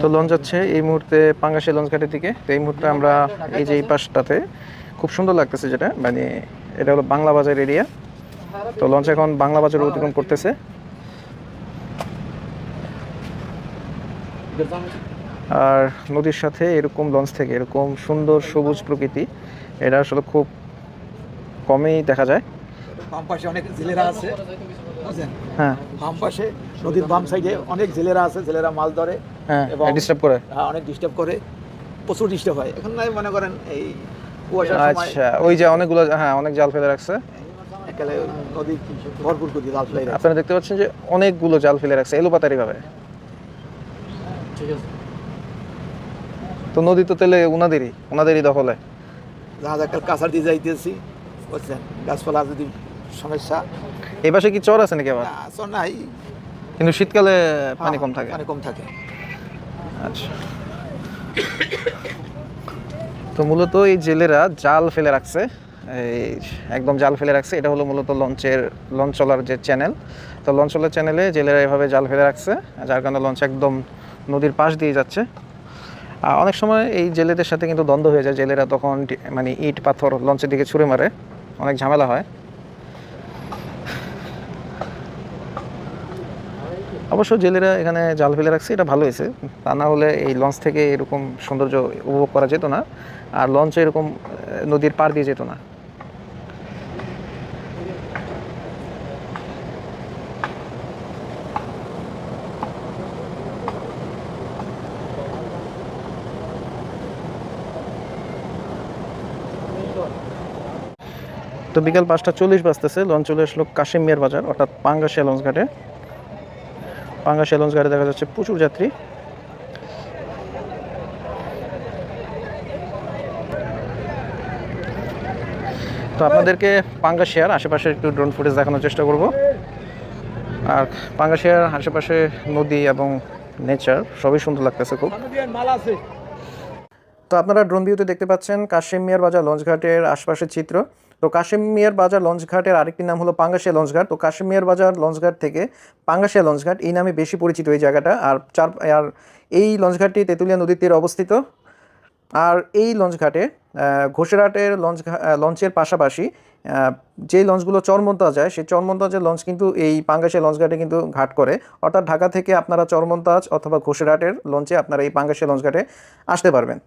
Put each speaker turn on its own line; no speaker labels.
তো লঞ্চ যাচ্ছে এই মুহূর্তে পাঙ্গাসের লঞ্চ ঘাটের দিকে। তো এই মুহূর্তে আমরা এই যে এই পাশটাতে খুব সুন্দর লাগতেছে, যেটা মানে এটা হলো বাংলা বাজার এরিয়া। তো লঞ্চ এখন বাংলা বাজার অতিক্রম করতেছে। আর নদীর সাথে এরকম লঞ্চ থেকে এরকম সুন্দর সবুজ প্রকৃতি এটা আসলে খুব কমই দেখা যায়।
বাম পাশে অনেক জেলেরা আছে, বুঝছেন?
হ্যাঁ
বাম পাশে নদীর বাম সাইডে অনেক জেলেরা আছে, জেলেরা মাছ ধরে
হ্যাঁ,
এবং
ডিস্টার্ব করে।
অনেক ডিস্টার্ব করে, প্রচুর ডিস্টার্ব হয়। এখন নাই মনে করেন এই কুয়াশার সময়
আচ্ছা, ওই যে অনেকগুলো, হ্যাঁ অনেক জাল ফেলে রাখছে।
একেবারে নদী ভরপুর করে জাল ফেলে রাখছে।
আপনারা দেখতে পাচ্ছেন যে অনেকগুলো জাল ফেলে রাখছে এলোপাতারি ভাবে। তো নদী তো তাহলে ওনাদেরই দখলে।
জাহাজ একটা কাছার দিয়ে যাইতেছি, বুঝছেন? গাছপালা যদি সমস্যা।
এই পাশে কি চর আছে নাকি আবার?
চর নাই,
কিন্তু শীতকালে পানি কম থাকে।
পানি কম থাকে।
আচ্ছা, তো মূলত এই জেলেরা জাল ফেলে রাখছে, এই একদম জাল ফেলে রাখছে। এটা হলো মূলত লঞ্চ চলার যে চ্যানেল। তো লঞ্চ চলার চ্যানেলে জেলেরা এভাবে জাল ফেলে রাখছে, যার কারণে লঞ্চ একদম নদীর পাশ দিয়ে যাচ্ছে। অনেক সময় এই জেলেদের সাথে কিন্তু দ্বন্দ্ব হয়ে যায়, জেলেরা তখন মানে ইট পাথর লঞ্চের দিকে ছুঁড়ে মারে, অনেক ঝামেলা হয়। অবশ্য জেলেরা এখানে জাল ফেলে রাখছে, এটা ভালো হয়েছে। তা না হলে এই লঞ্চ থেকে এরকম সৌন্দর্য উপভোগ করা যেত না, আর লঞ্চে এরকম নদীর পার দিয়ে যেত না। তো বিকাল 5:40 বাজতেছে, লঞ্চ চলে আসলো কাশিম মিয়ার বাজার অর্থাৎ পাঙ্গাসিয়া লঞ্চ ঘাটে। পাঙ্গাসিয়া লঞ্চ ঘাটে দেখা যাচ্ছে প্রচুর যাত্রী। তো আপনাদেরকে পাঙ্গাসিয়ার আশেপাশে একটু ড্রোন ফুটেজ দেখানোর চেষ্টা করব। আর পাঙ্গাসিয়ার আশেপাশে নদী এবং নেচার সবই সুন্দর লাগতেছে খুব। তো আপনারা ড্রোন ভিউতে দেখতে পাচ্ছেন কাশিম মিয়ার বাজার লঞ্চ ঘাটের আশপাশের চিত্র। তো কাশিম মিয়ার বাজার লঞ্চ ঘাটের আরেকটি নাম হলো পাঙ্গাসিয়া লঞ্চ ঘাট। তো কাশিম মিয়ার বাজার লঞ্চ ঘাট থেকে পাঙ্গাসিয়া লঞ্চ ঘাট এই নামে বেশি পরিচিত এই জায়গাটা। আর এই লঞ্চ ঘাটটি তেঁতুলিয়া নদীর তীরে অবস্থিত। আর এই লঞ্চ ঘাটে ঘোষেরহাটের লঞ্চের পাশাপাশি যে লঞ্চগুলো চরমন্তাজ যায়, সেই চরমন্তাজের লঞ্চ কিন্তু এই পাঙ্গাসিয়া লঞ্চ ঘাটে কিন্তু ঘাট করে। অর্থাৎ ঢাকা থেকে আপনারা চরমন্তাজ অথবা ঘোষেরহাটের লঞ্চে আপনারা এই পাঙ্গাসিয়া লঞ্চ ঘাটে আসতে পারবেন।